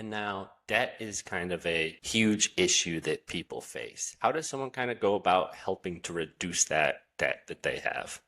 And now debt is kind of a huge issue that people face. How does someone kind of go about helping to reduce that debt that they have?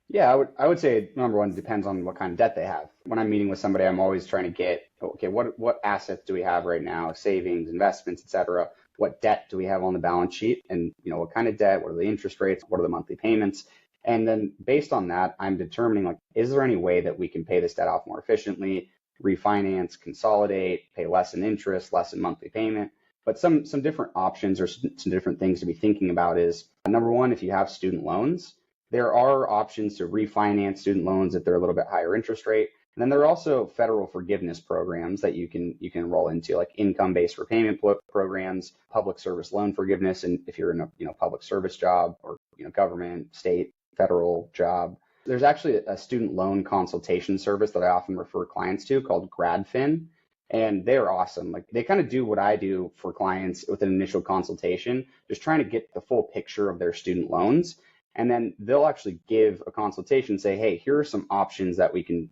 Yeah, I would say number one depends on what kind of debt they have. When I'm meeting with somebody, I'm always trying to get, okay, what assets do we have right now? Savings, investments, et cetera. What debt do we have on the balance sheet? And what kind of debt? What are the interest rates? What are the monthly payments? And then based on that, I'm determining like, is there any way that we can pay this debt off more efficiently, refinance, consolidate, pay less in interest, less in monthly payment? But some different options or some different things to be thinking about is number one, if you have student loans there are options to refinance student loans if they're a little bit higher interest rate. And then there are also federal forgiveness programs that you can enroll into, like income-based repayment programs, public service loan forgiveness, and if you're in a public service job or government, state, federal job. There's actually a student loan consultation service that I often refer clients to called GradFin. And they're awesome. Like they kind of do what I do for clients with an initial consultation, just trying to get the full picture of their student loans and then they'll actually give a consultation, say, hey, here are some options that we can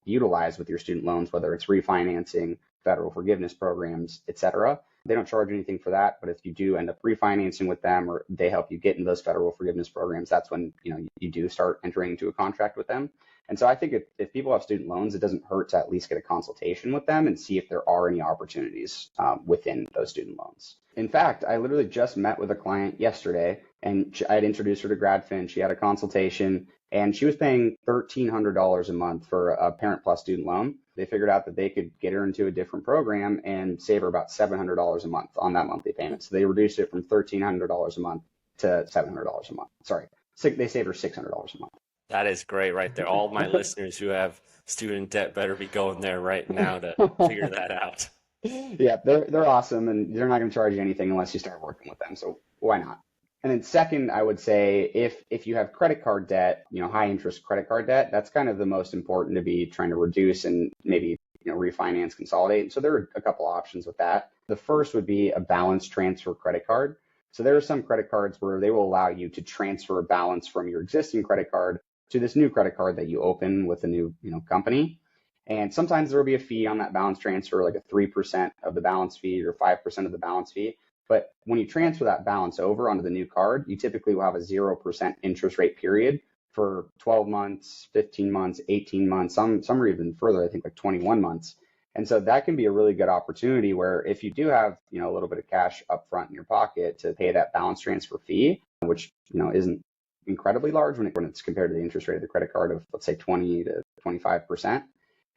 utilize with your student loans, whether it's refinancing, federal forgiveness programs, et cetera. They don't charge anything for that, but if you do end up refinancing with them or they help you get into those federal forgiveness programs, that's when you do start entering into a contract with them. And so I think if people have student loans, it doesn't hurt to at least get a consultation with them and see if there are any opportunities within those student loans. In fact, I literally just met with a client yesterday and I had introduced her to GradFin. She had a consultation and she was paying $1,300 a month for a Parent Plus student loan. They figured out that they could get her into a different program and save her about $700 a month on that monthly payment. So they reduced it from $1,300 a month to $700 a month. Sorry, they saved her $600 a month. That is great right there. All my listeners who have student debt better be going there right now to figure that out. Yeah, they're awesome and they're not going to charge you anything unless you start working with them. So why not? And then second, I would say if you have credit card debt, high interest credit card debt, that's kind of the most important to be trying to reduce and maybe refinance, consolidate. So there are a couple options with that. The first would be a balance transfer credit card. So there are some credit cards where they will allow you to transfer a balance from your existing credit card to this new credit card that you open with a new company. And sometimes there will be a fee on that balance transfer, like a 3% of the balance fee or 5% of the balance fee. But when you transfer that balance over onto the new card, you typically will have a 0% interest rate period for 12 months, 15 months, 18 months, some are even further, I think like 21 months. And so that can be a really good opportunity where if you do have, a little bit of cash up front in your pocket to pay that balance transfer fee, which, isn't incredibly large when it's compared to the interest rate of the credit card of, let's say, 20 to 25%,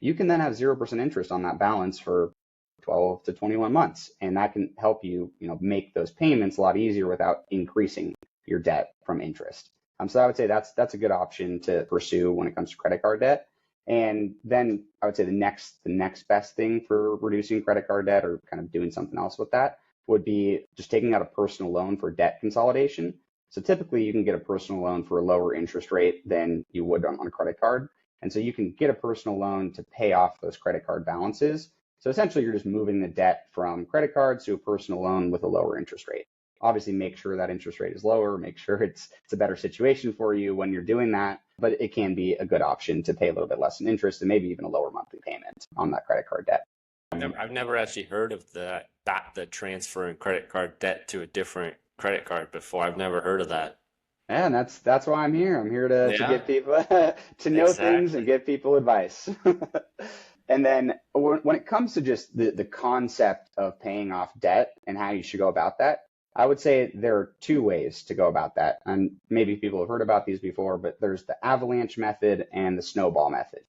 you can then have 0% interest on that balance for 12 to 21 months. And that can help you, make those payments a lot easier without increasing your debt from interest. So I would say that's a good option to pursue when it comes to credit card debt. And then I would say the next best thing for reducing credit card debt or kind of doing something else with that would be just taking out a personal loan for debt consolidation. So typically you can get a personal loan for a lower interest rate than you would on a credit card. And so you can get a personal loan to pay off those credit card balances. So essentially, you're just moving the debt from credit cards to a personal loan with a lower interest rate. Obviously, make sure that interest rate is lower, make sure it's a better situation for you when you're doing that. But it can be a good option to pay a little bit less in interest and maybe even a lower monthly payment on that credit card debt. I've never actually heard of the transferring credit card debt to a different credit card before. I've never heard of that. And that's why I'm here. I'm here to Yeah, get people to know things and exactly. give people advice. And then when it comes to just the concept of paying off debt and how you should go about that, I would say there are two ways to go about that. And maybe people have heard about these before, but there's the avalanche method and the snowball method.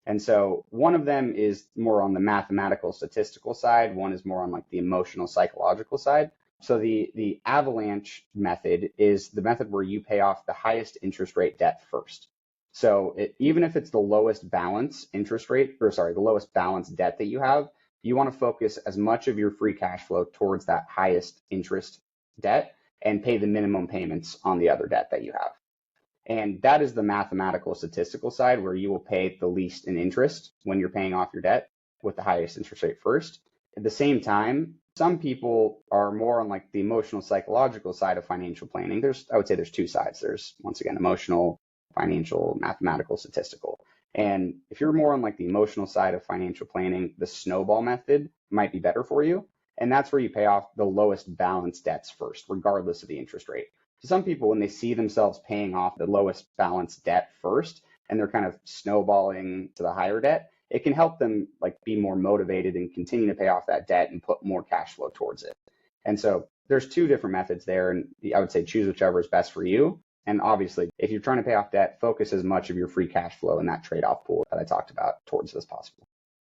And so one of them is more on the mathematical statistical side. One is more on like the emotional psychological side. So the avalanche method is the method where you pay off the highest interest rate debt first. So even if it's the lowest balance interest rate, or sorry, the lowest balance debt that you have, you want to focus as much of your free cash flow towards that highest interest debt and pay the minimum payments on the other debt that you have. And that is the mathematical statistical side where you will pay the least in interest when you're paying off your debt with the highest interest rate first. At the same time, some people are more on like the emotional psychological side of financial planning. I would say there's two sides. There's once again emotional, financial, mathematical, statistical. And if you're more on like the emotional side of financial planning, the snowball method might be better for you. And that's where you pay off the lowest balance debts first, regardless of the interest rate. So some people, when they see themselves paying off the lowest balance debt first, and they're kind of snowballing to the higher debt, it can help them like be more motivated and continue to pay off that debt and put more cash flow towards it. And so there's two different methods there. And I would say choose whichever is best for you. And obviously, if you're trying to pay off debt, focus as much of your free cash flow in that trade-off pool that I talked about towards as possible.